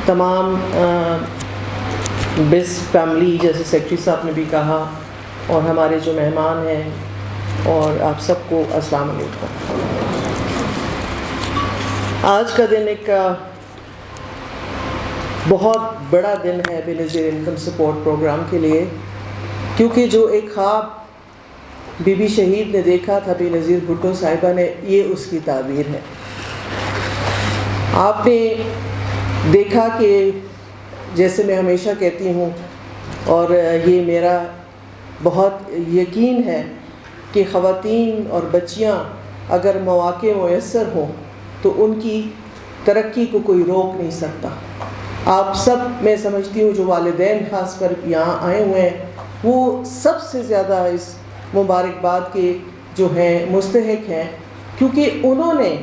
تمام بس فیملی جیسے سیکرٹری صاحب نے بھی کہا، اور ہمارے جو مہمان ہیں، اور آپ سب کو السلام علیکم۔ آج کا دن ایک بہت بڑا دن ہے بے نظیر انکم سپورٹ پروگرام کے لیے، کیونکہ جو ایک خواب بی بی شہید نے دیکھا تھا بے نظیر بھٹو صاحبہ نے، یہ اس کی تعبیر ہے۔ آپ نے دیکھا کہ جیسے میں ہمیشہ کہتی ہوں، اور یہ میرا بہت یقین ہے کہ خواتین اور بچیاں اگر مواقع میسر ہوں تو ان کی ترقی کو کوئی روک نہیں سکتا۔ آپ سب، میں سمجھتی ہوں جو والدین خاص کر یہاں آئے ہوئے ہیں، وہ سب سے زیادہ اس مبارکباد کے جو ہیں مستحق ہیں، کیونکہ انہوں نے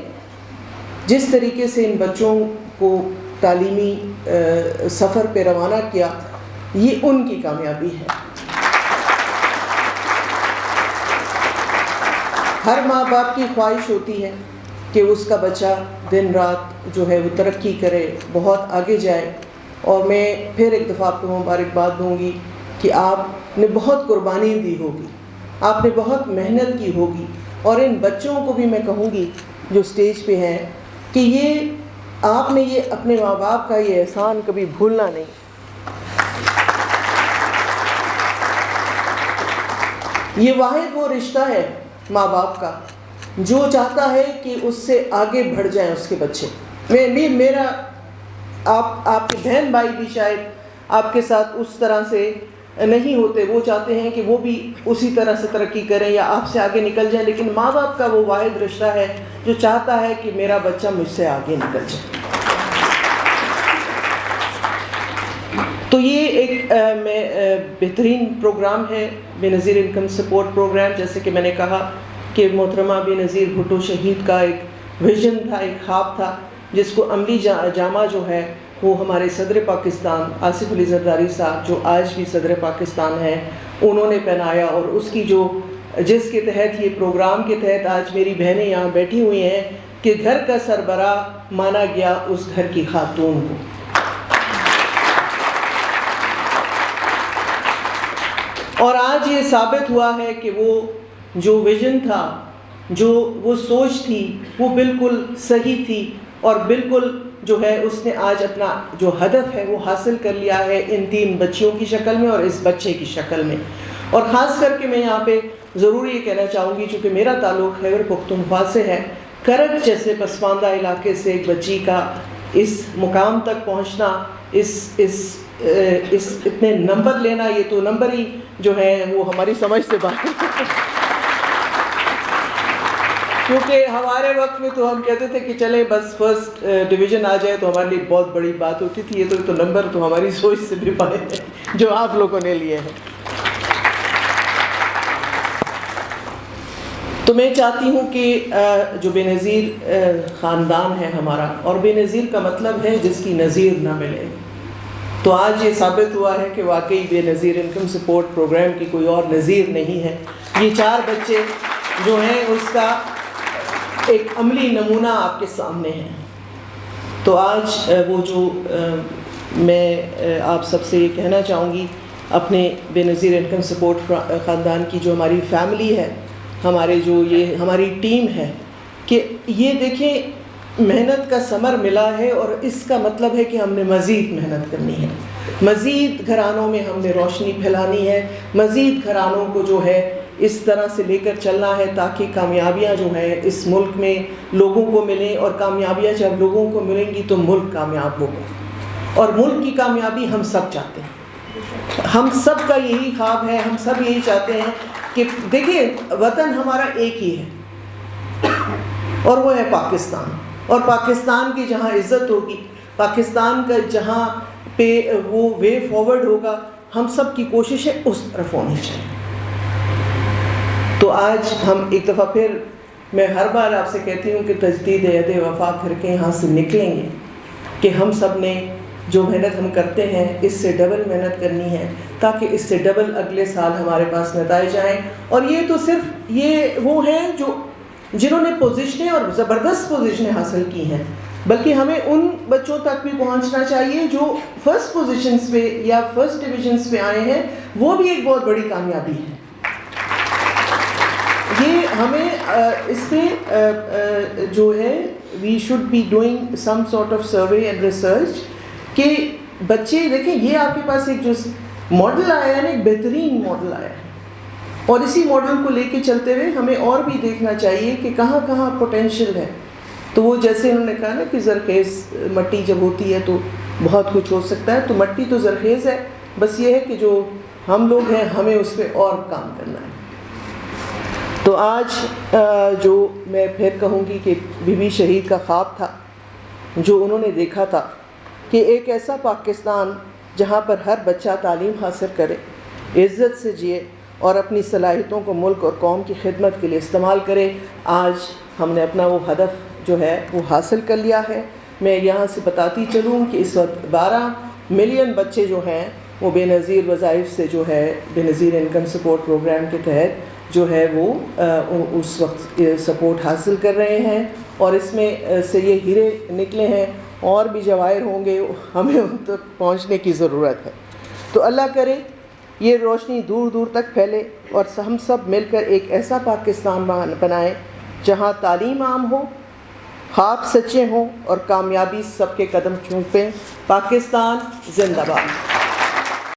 جس طریقے سے ان بچوں کو تعلیمی سفر پہ روانہ کیا، یہ ان کی کامیابی ہے۔ ہر ماں باپ کی خواہش ہوتی ہے کہ اس کا بچہ دن رات جو ہے وہ ترقی کرے، بہت آگے جائے، اور میں پھر ایک دفعہ آپ کو مبارکباد دوں گی کہ آپ نے بہت قربانی دی ہوگی، آپ نے بہت محنت کی ہوگی، اور ان بچوں کو بھی میں کہوں گی جو اسٹیج پہ ہیں کہ یہ آپ نے یہ اپنے ماں باپ کا یہ احسان کبھی بھولنا نہیں۔ یہ واحد وہ رشتہ ہے ماں باپ کا جو چاہتا ہے کہ اس سے آگے بڑھ جائیں اس کے بچے۔ میرا آپ کے بہن بھائی بھی شاید آپ کے ساتھ اس طرح سے نہیں ہوتے، وہ چاہتے ہیں کہ وہ بھی اسی طرح سے ترقی کریں یا آپ سے آگے نکل جائیں، لیکن ماں باپ کا وہ واحد رشتہ ہے جو چاہتا ہے کہ میرا بچہ مجھ سے آگے نکل جائے۔ تو یہ ایک بہترین پروگرام ہے بے نظیر انکم سپورٹ پروگرام۔ جیسے کہ میں نے کہا کہ محترمہ بے نظیر بھٹو شہید کا ایک ویژن تھا، ایک خواب تھا، جس کو عملی جامہ جو ہے وہ ہمارے صدر پاکستان آصف علی زرداری صاحب، جو آج بھی صدر پاکستان ہیں، انہوں نے پہنایا، اور اس کی جس کے تحت یہ پروگرام کے تحت آج میری بہنیں یہاں بیٹھی ہوئی ہیں کہ گھر کا سربراہ مانا گیا اس گھر کی خاتون کو۔ اور آج یہ ثابت ہوا ہے کہ وہ جو ویژن تھا، جو وہ سوچ تھی، وہ بالکل صحیح تھی، اور بالکل جو ہے اس نے آج اپنا جو ہدف ہے وہ حاصل کر لیا ہے ان 3 بچیوں کی شکل میں اور اس بچے کی شکل میں۔ اور خاص کر کے میں یہاں پہ ضروری یہ کہنا چاہوں گی، چونکہ میرا تعلق خیبر پختونخوا سے ہے، کرج جیسے پسماندہ علاقے سے ایک بچی کا اس مقام تک پہنچنا، اس اتنے نمبر لینا، یہ تو نمبر ہی جو ہے وہ ہماری سمجھ سے باہر ہے۔ کیونکہ ہمارے وقت میں تو ہم کہتے تھے کہ چلیں بس فرسٹ ڈویژن آ جائے تو ہمارے لیے بہت بڑی بات ہوتی تھی، یہ تو نمبر تو ہماری سوچ سے بھی باہر ہے جو آپ لوگوں نے لیے ہیں۔ تو میں چاہتی ہوں کہ جو بے نظیر خاندان ہے ہمارا، اور بے نظیر کا مطلب ہے جس کی نظیر نہ ملے، تو آج یہ ثابت ہوا ہے کہ واقعی بے نظیر انکم سپورٹ پروگرام کی کوئی اور نظیر نہیں ہے۔ یہ 4 بچے جو ہیں اس کا ایک عملی نمونہ آپ کے سامنے ہے۔ تو آج وہ جو میں آپ سب سے یہ کہنا چاہوں گی، اپنے بے نظیر انکم سپورٹ خاندان کی جو ہماری فیملی ہے، ہمارے جو یہ ہماری ٹیم ہے، کہ یہ دیکھیں محنت کا ثمر ملا ہے، اور اس کا مطلب ہے کہ ہم نے مزید محنت کرنی ہے، مزید گھرانوں میں ہم نے روشنی پھیلانی ہے، مزید گھرانوں کو جو ہے اس طرح سے لے کر چلنا ہے تاکہ کامیابیاں جو ہیں اس ملک میں لوگوں کو ملیں، اور کامیابیاں جب لوگوں کو ملیں گی تو ملک کامیاب ہوگا، اور ملک کی کامیابی ہم سب چاہتے ہیں، ہم سب کا یہی خواب ہے، ہم سب یہی چاہتے ہیں کہ دیکھیں وطن ہمارا ایک ہی ہے، اور وہ ہے پاکستان، اور پاکستان کی جہاں عزت ہوگی، پاکستان کا جہاں پہ وہ وے فارورڈ ہوگا، ہم سب کی کوشش ہے اس طرف ہونی چاہیے۔ تو آج ہم ایک دفعہ پھر، میں ہر بار آپ سے کہتی ہوں کہ تجدید عہد وفا کر کے یہاں سے نکلیں گے کہ ہم سب نے جو محنت ہم کرتے ہیں اس سے ڈبل محنت کرنی ہے، تاکہ اس سے ڈبل اگلے سال ہمارے پاس نتائج آئیں۔ اور یہ تو صرف یہ وہ ہیں جو جنہوں نے پوزیشنیں اور زبردست پوزیشنیں حاصل کی ہیں، بلکہ ہمیں ان بچوں تک بھی پہنچنا چاہیے جو فرسٹ پوزیشنز پہ یا فرسٹ ڈویژنز پہ آئے ہیں، وہ بھی ایک بہت بڑی کامیابی ہے۔ یہ ہمیں اس پہ جو ہے we should be doing some sort of survey and research کہ بچے دیکھیں، یہ آپ کے پاس ایک جو ماڈل آیا ہے نا، ایک بہترین ماڈل آیا ہے، اور اسی ماڈل کو لے کے چلتے ہوئے ہمیں اور بھی دیکھنا چاہیے کہ کہاں کہاں پوٹینشیل ہے۔ تو وہ جیسے انہوں نے کہا نا کہ زرخیز مٹی جب ہوتی ہے تو بہت کچھ ہو سکتا ہے، تو مٹی تو زرخیز ہے، بس یہ ہے کہ جو ہم لوگ ہیں ہمیں اس پہ اور کام کرنا ہے۔ تو آج جو میں پھر کہوں گی کہ بی بی شہید کا خواب تھا جو انہوں نے دیکھا تھا کہ ایک ایسا پاکستان جہاں پر ہر بچہ تعلیم حاصل کرے، عزت سے جیے اور اپنی صلاحیتوں کو ملک اور قوم کی خدمت کے لیے استعمال کرے۔ آج ہم نے اپنا وہ ہدف جو ہے وہ حاصل کر لیا ہے۔ میں یہاں سے بتاتی چلوں کہ اس وقت 12 ملین بچے جو ہیں وہ بے نظیر وظائف سے جو ہے بے نظیر انکم سپورٹ پروگرام کے تحت جو ہے وہ اس وقت سپورٹ حاصل کر رہے ہیں، اور اس میں سے یہ ہیرے نکلے ہیں، اور بھی جواہر ہوں گے، ہمیں ان تک پہنچنے کی ضرورت ہے۔ تو اللہ کرے یہ روشنی دور دور تک پھیلے اور ہم سب مل کر ایک ایسا پاکستان بنائیں جہاں تعلیم عام ہو، خواب سچے ہوں اور کامیابی سب کے قدم چومیں۔ پاکستان زندہ باد۔